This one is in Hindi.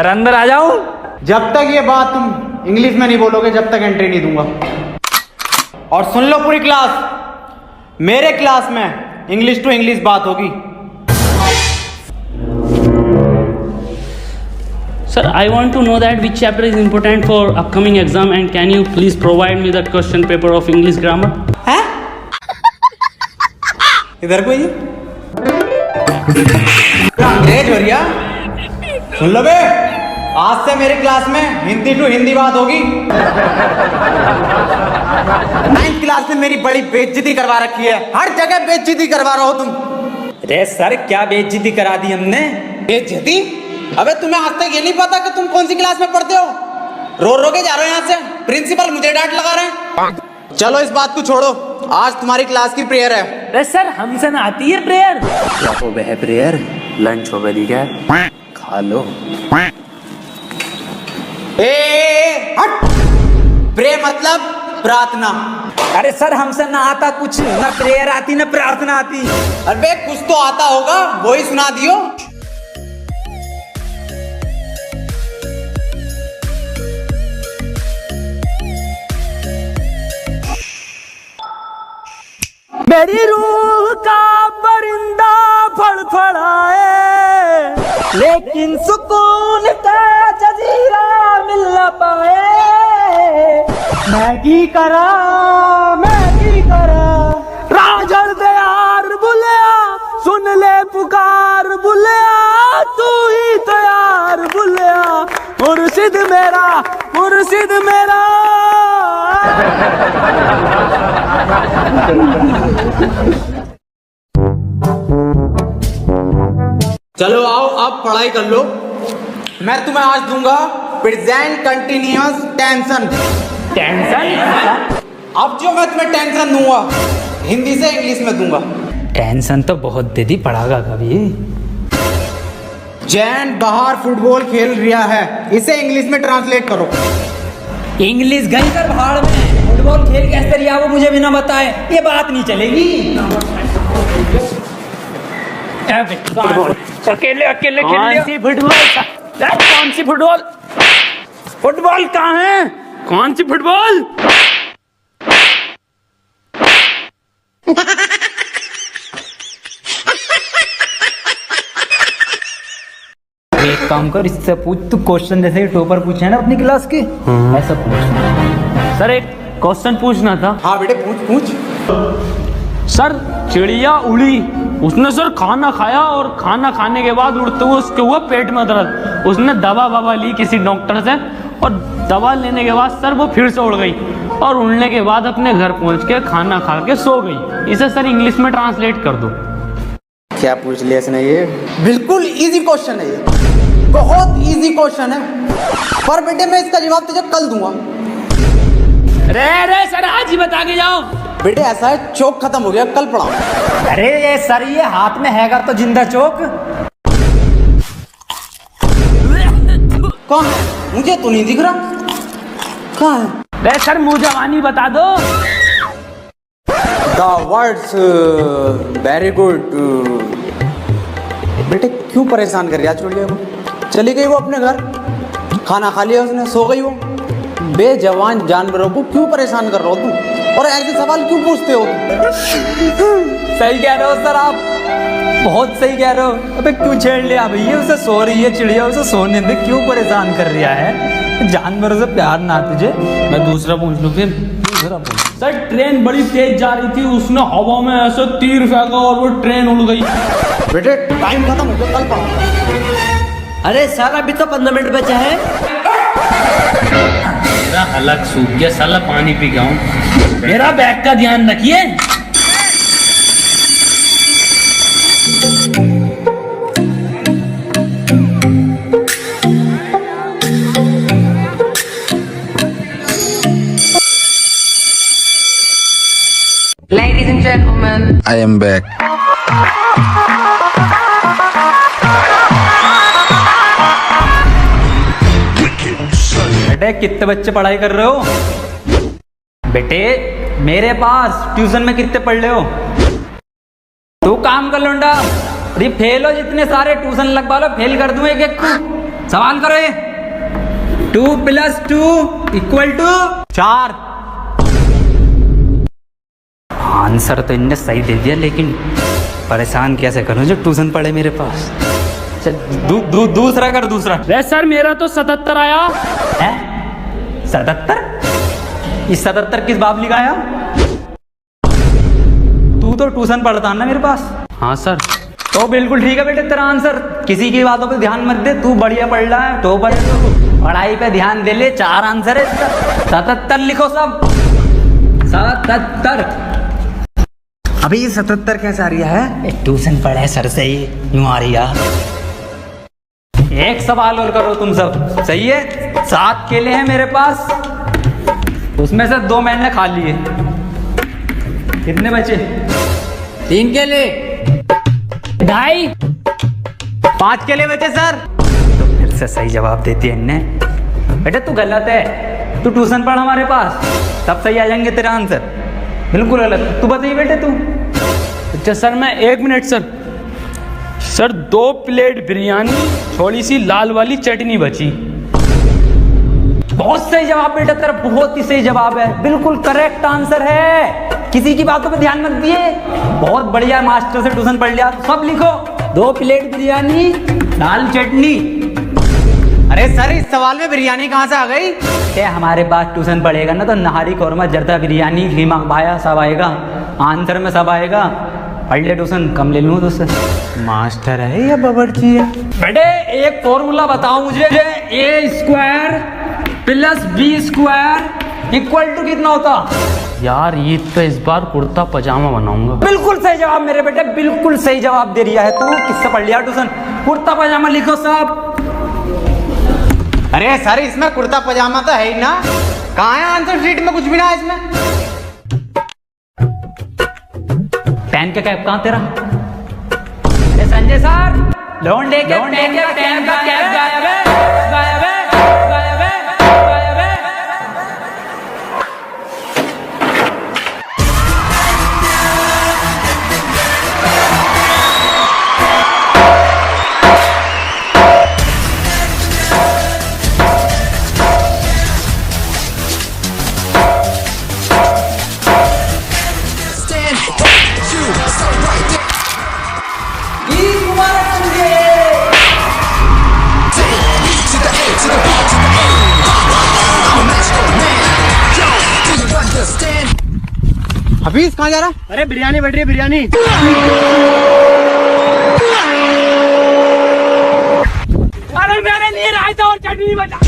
सर अंदर आ जाऊं? जब तक ये बात तुम इंग्लिश में नहीं बोलोगे जब तक एंट्री नहीं दूंगा। और सुन लो पूरी क्लास, मेरे क्लास में इंग्लिश टू इंग्लिश बात होगी। Sir, I want to know that which chapter is important for upcoming exam and can you please provide me the question paper of English grammar? हैं? इधर कोई अंग्रेज हो रिया? सुन लो बे, आज से मेरी क्लास में हिंदी टू हिंदी बात होगी। 9th क्लास में मेरी बड़ी बेइज्जती करवा रखी है, हर जगह बेइज्जती करवा रहे हो तुम। अरे सर क्या बेइज्जती करा दी हमने? बेइज्जती? अबे तुम्हें आज तक ये नहीं पता कि तुम कौन सी क्लास में पढ़ते हो? रो के जा रहे हो यहाँ से, प्रिंसिपल मुझे डांट लगा रहे हैं। चलो इस बात को छोड़ो, आज तुम्हारी क्लास की प्रेयर है। अरे सर हमसे ना आती है प्रेयर। क्या हो बे प्रेयर? लंच हो गई क्या? खा लो। हट! प्रे मतलब प्रार्थना। अरे सर हमसे ना आता कुछ, ना प्रेयर आती ना प्रार्थना आती। अबे कुछ तो आता होगा, वही सुना दियो। मेरी रूह का परिंदा फड़फड़ाए लेकिन सुकून का जजीरा मिल न पाए। मैगी करा राजड़ दे यार बुलिया, सुन ले पुकार बुलिया, तू ही तो यार बुलिया, मुर्शिद मेरा। चलो आओ अब पढ़ाई कर लो। मैं तुम्हें आज दूंगा प्रेजेंट कंटिन्यूअस टेंशन। अब जो मैं तुम्हें टेंशन दूंगा हिंदी से इंग्लिश में दूंगा। टेंशन तो बहुत दे दी, पढ़ागा कभी? जैन बाहर फुटबॉल खेल रहा है, इसे इंग्लिश में ट्रांसलेट करो। इंग्लिश गई कर भाड़ में, फुटबॉल खेल कैसे रिया वो मुझे बिना बताए ये बात नहीं चलेगी। अकेले खेल कौन सी फुटबॉल कहाँ है? कौन सी फुटबॉल? एक काम कर, इससे पूछ तू क्वेश्चन जैसे टॉपर पूछे ना अपनी क्लास के, ऐसा पूछ। सर एक क्वेश्चन पूछना था। हाँ बेटे पूछ। सर चिड़िया उड़ी, उसने सर खाना खाया और खाना खाने के बाद उड़ते हुए उसके हुआ पेट में दर्द। उसने दवा ली किसी डॉक्टर से और दवा लेने के बाद सर वो फिर से उड़ गई और उड़ने के बाद अपने घर पहुंच के खाना खा के सो गई। इसे सर इंग्लिश में ट्रांसलेट कर दो। क्या पूछ लिया इसने? ये बिल्कुल इजी क्वेश्चन है, ये बहुत इजी क्वेश्चन है, पर बेटे मैं इसका जवाब तुझे कल दूंगा। अरे सर आज ही बता के जाओ। बेटे ऐसा है, चौक खत्म हो गया, कल पढ़ाओ। अरे ये सर ये हाथ में हैगा तो जिंदा चौक कहाँ है? मुझे तो नहीं दिख रहा, कहाँ है? अरे सर मुँह जवानी बता दो। The words very good। बेटे क्यों परेशान कर रहा छोड़िए को? चली गई वो अपने घर, खाना खा लिया उसने, सो गई वो। बेजवान जानवरों को क्यों परेशान कर रहे हो तुम, और ऐसे सवाल क्यों पूछते हो? सही कह रहे हो सर आप, बहुत सही कह रहे हो। अबे क्यों छेड़ लिया भैया? उसे सो रही है चिड़िया, उसे सोने दे, क्यों परेशान कर रहा है? जानवरों से प्यार ना तुझे? मैं दूसरा पूछ लूँ फिर। दूसरा पूछ। सर ट्रेन बड़ी तेज जा रही थी, उसने हवा में ऐसे तीर फेंका और वो ट्रेन उड़ गई। बेटे टाइम खत्म हो गया, कल पढ़ाओ। अरे सर अभी तो 15 मिनट बचा है। मेरा हलक सूख गया, साला पानी पी गया हूँ। मेरा बैग का ध्यान रखिए। Ladies and gentlemen, I am back. बेटे कितने बच्चे पढ़ाई कर रहे हो? बेटे मेरे पास ट्यूशन में कितने पढ़ रहे हो? तू काम कर लौंडा, अरे फेल हो जितने सारे ट्यूशन लगवा लो, फेल कर दूं एक एक को। सवाल करो ये। 2 + 2 = 4। आंसर तो इनने सही दे दिया, लेकिन परेशान कैसे करूं जो ट्यूशन पढ़े मेरे पास। चल दूसरा कर, दूसरा। वे सर मेरा तो 77 आया है 77? इस 77 किस बाप लिखाया? तू तो ट्यूशन पढ़ता ना मेरे पास। हाँ सर। तो बिल्कुल ठीक है बेटे तेरा आंसर। किसी की बातों पे ध्यान मत दे, तू बढ़िया पढ़ रहा है, तो पढ़ाई पे ध्यान दे ले। 4 आंसर है इसका। 77 लिखो सब। 77। अभी ये 77 कैसे आ रही है? ट्यूशन पढ़े सर से ही यूं आ रही है। एक सवाल और करो तुम सब, सही है? 7 केले हैं मेरे पास, उसमें से 2 मैंने खा लिए। कितने बचे? 3 केले। 2.5। 5 केले बचे सर। तो फिर से सही जवाब देती है इनने। बेटे तू गलत है, तू ट्यूशन पढ़ हमारे पास, तब सही आ जाएंगे तेरा आंसर। बिल्कुल गलत। तू बताइए बेटे तू। अच्छा सर मैं 1 मिनट सर 2 प्लेट बिरयानी, थोड़ी सी लाल वाली चटनी बची। बहुत सही जवाब बेटा तेरा, बहुत ही सही जवाब है, बिल्कुल करेक्ट आंसर है। किसी की बातों पे ध्यान मत दिए, बहुत बढ़िया मास्टर से ट्यूशन पढ़ लिया। सब लिखो। 2 प्लेट बिरयानी, लाल चटनी। अरे सर इस सवाल में बिरयानी कहाँ से आ गई? ये हमारे पास ट्यूशन पढ़ेगा ना तो नहारी कौरमा, जर्दा बिरयानी, कीमा पाया सब आएगा, आंसर में सब आएगा। पढ़ ले ट्यूशन, कम ले लूँ तुझसे। मास्टर है या बावर्ची है? बेटे एक फॉर्मूला बताओ मुझे। A² + B² = कितना होता? यार ईद पे इस बार कुर्ता पजामा बनाऊंगा। बिल्कुल सही जवाब मेरे बेटे, बिल्कुल सही जवाब दे रिया है तू। किससे पढ़ लिया ट्यूशन? कुर्ता पजामा लिखो सब। अरे सर इसमें कुर्ता पजामा तो है ही ना, कहाँ है आंसर शीट में? कुछ भी ना है इसमें। पेन का कैप कहाँ तेरा? अरे संजय सर, लौंडे के पेन का कैप गायब है, गायब है, गायब है, गायब है। हफीज कहाँ जा रहा? अरे बिरयानी बन रही है, बिरयानी। अरे मैंने नहीं रायता और चटनी बचा।